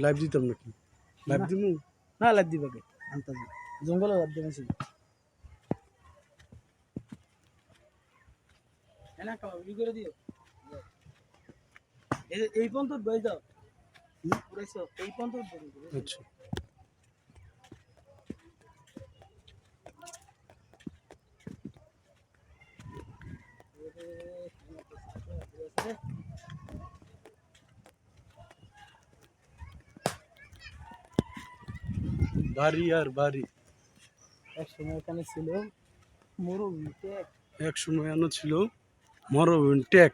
Live দিতাম নাকি? Live দিমু না, লাইভ দিবাকে আনতাজি জঙ্গলে লাইভ দিবেন ছিল এনা কাও ই করে দিও এই পর্যন্ত বই দাও পুরাইছো এই পর্যন্ত বই আচ্ছা বাড়ি আর বাড়ি এক সময় এখানে ছিল মরুভূমি টেক এক সময় আনো ছিল মরুভূমি টেক